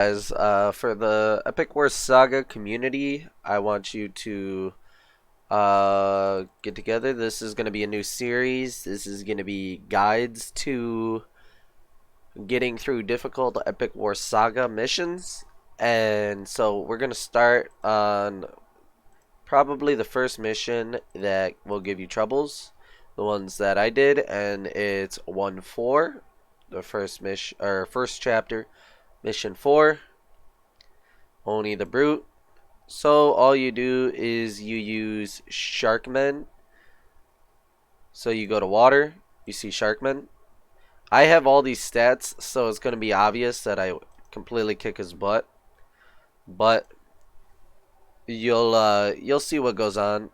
Guys, for the Epic War Saga community, I want you to get together. This is going to be a new series. This is going to be guides to getting through difficult Epic War Saga missions. And so we're going to start on probably the first mission that will give you troubles. The ones that I did, and it's 1-4, the first mission or first chapter, mission 4. Only the brute. So all you do is you use Sharkmen. So you go to water, you see Sharkmen. I have all these stats, so it's gonna be obvious that I completely kick his butt. But you'll see what goes on.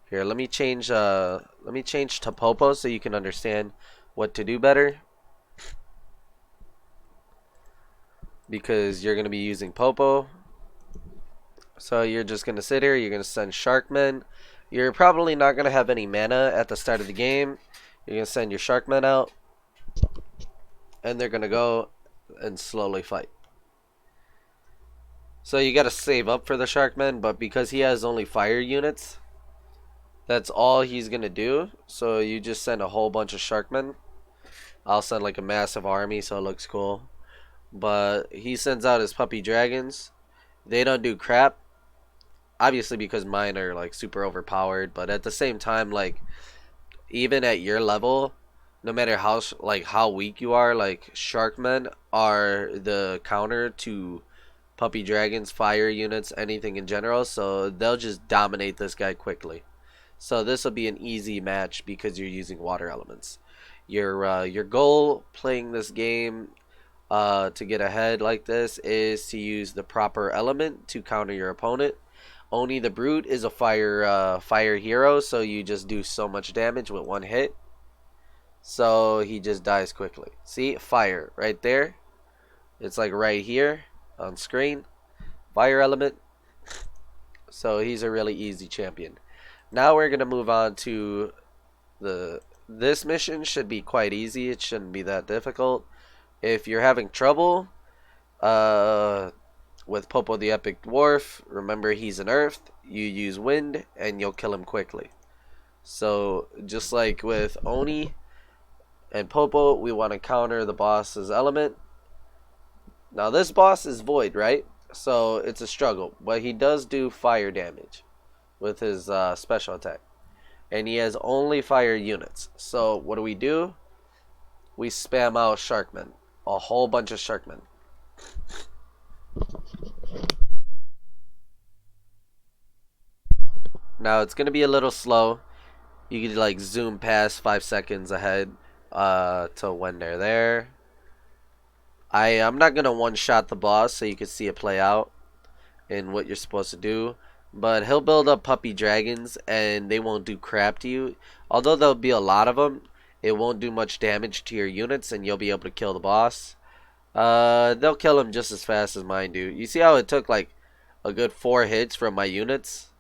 Here, let me change to Popo so you can understand what to do better. Because you're gonna be using Popo. So you're just going to sit here, you're going to send Sharkmen. You're probably not going to have any mana at the start of the game. You're going to send your Sharkmen out. And they're going to go and slowly fight. So you got to save up for the Sharkmen, but because he has only fire units, that's all he's going to do. So you just send a whole bunch of Sharkmen. I'll send like a massive army so it looks cool. But he sends out his puppy dragons. They don't do crap. Obviously because mine are like super overpowered, but at the same time, like even at your level, no matter how weak you are, like Sharkmen are the counter to puppy dragons, fire units, anything in general, so they'll just dominate this guy quickly. So this will be an easy match because you're using water elements. Your goal playing this game to get ahead like this is to use the proper element to counter your opponent. Only the brute is a fire hero, so you just do so much damage with one hit. So he just dies quickly. See, fire right there. It's like right here on screen. Fire element. So he's a really easy champion. Now we're gonna move on to this mission. Should be quite easy. It shouldn't be that difficult. If you're having trouble, with Popo the Epic Dwarf, remember he's an earth, you use wind, and you'll kill him quickly. So, just like with Oni and Popo, we want to counter the boss's element. Now this boss is void, right? So, it's a struggle, but he does do fire damage with his special attack. And he has only fire units. So, what do? We spam out Sharkmen. A whole bunch of Sharkmen. Now it's gonna be a little slow. You can like zoom past 5 seconds ahead to when they're there. I'm not gonna one shot the boss so you can see it play out and what you're supposed to do. But he'll build up puppy dragons and they won't do crap to you. Although there'll be a lot of them, it won't do much damage to your units and you'll be able to kill the boss. They'll kill him just as fast as mine do. You see how it took like a good 4 hits from my units?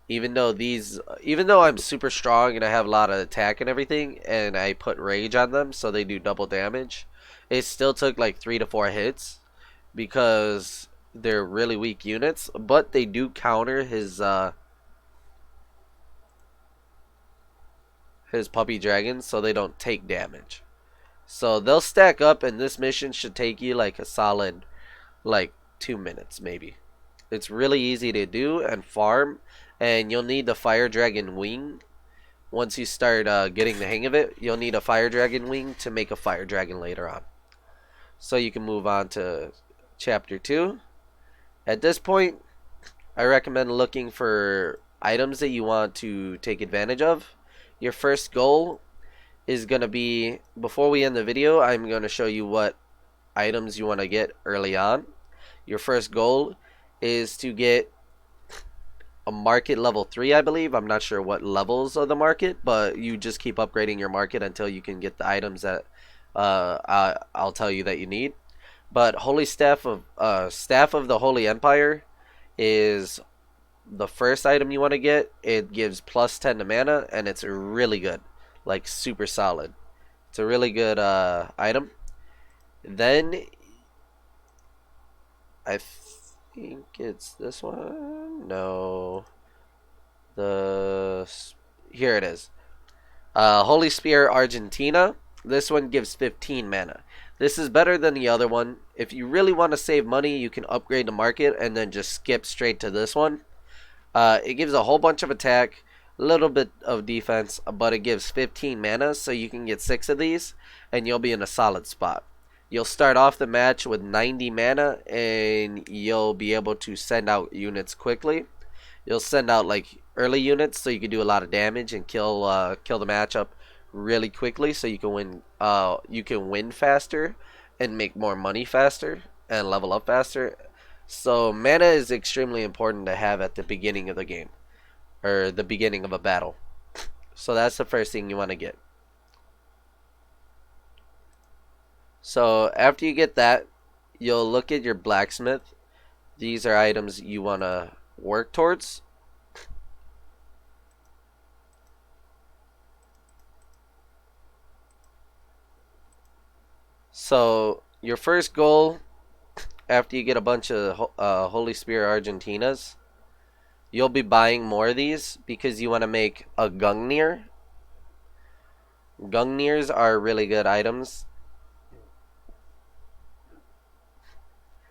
Even though I'm super strong and I have a lot of attack and everything, and I put rage on them so they do double damage, it still took like 3 to 4 hits because they're really weak units, but they do counter his puppy dragons so they don't take damage. So they'll stack up, and this mission should take you like a solid like 2 minutes maybe. It's really easy to do and farm, and you'll need the fire dragon wing. Once you start getting the hang of it, you'll need a fire dragon wing to make a fire dragon later on. So you can move on to chapter 2. At this point, I recommend looking for items that you want to take advantage of. Your first goal is going to be, before we end the video, I'm going to show you what items you want to get early on. Your first goal is to get a market level 3, I believe. I'm not sure what levels of the market, but you just keep upgrading your market until you can get the items that I'll tell you that you need. But Holy Staff of the Holy Empire is the first item you want to get. It gives plus 10 to mana, and it's really good. Like super solid. It's a really good item. Then I think it's this one. No. The Here it is. Holy Spear Argentina. This one gives 15 mana. This is better than the other one. If you really want to save money, you can upgrade the market and then just skip straight to this one. It gives a whole bunch of attack, a little bit of defense, but it gives 15 mana, so you can get 6 of these, and you'll be in a solid spot. You'll start off the match with 90 mana, and you'll be able to send out units quickly. You'll send out like early units, so you can do a lot of damage and kill the matchup really quickly, so you can win. You can win faster and make more money faster and level up faster. So mana is extremely important to have at the beginning of the game, or the beginning of a battle. So that's the first thing you want to get. So after you get that, you'll look at your blacksmith. These are items you want to work towards. So your first goal, after you get a bunch of Holy Spear Argentinas, you'll be buying more of these because you want to make a Gungnir. Gungnirs are really good items.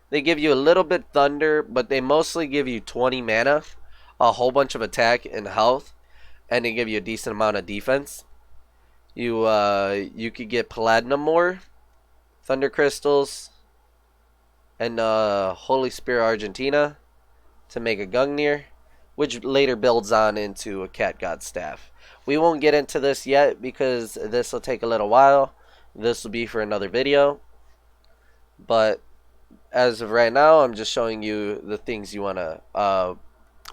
They give you a little bit thunder, but they mostly give you 20 mana, a whole bunch of attack and health, and they give you a decent amount of defense. You could get platinum ore, thunder crystals, and Holy Spear Argentina to make a Gungnir, which later builds on into a Cat God staff. We won't get into this yet because this will take a little while. This will be for another video. But as of right now, I'm just showing you the things you want to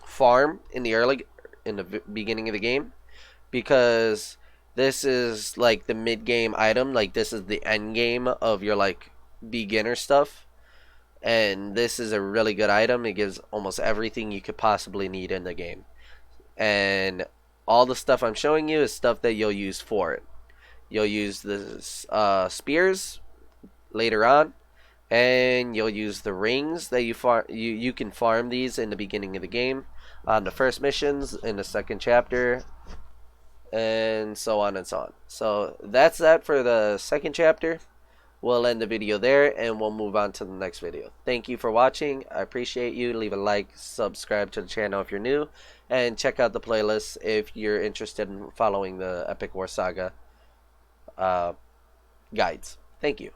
farm in the beginning of the game, because this is like the mid game item. Like this is the end game of your like beginner stuff, and this is a really good item. It gives almost everything you could possibly need in the game, and all the stuff I'm showing you is stuff that you'll use for it. You'll use the spears later on, and you'll use the rings that you can farm these in the beginning of the game, on the first missions, in the second chapter, and so on and so on. So that's that for the second chapter. We'll end the video there and we'll move on to the next video. Thank you for watching. I appreciate you. Leave a like, subscribe to the channel if you're new, and check out the playlist if you're interested in following the Epic War Saga guides. Thank you.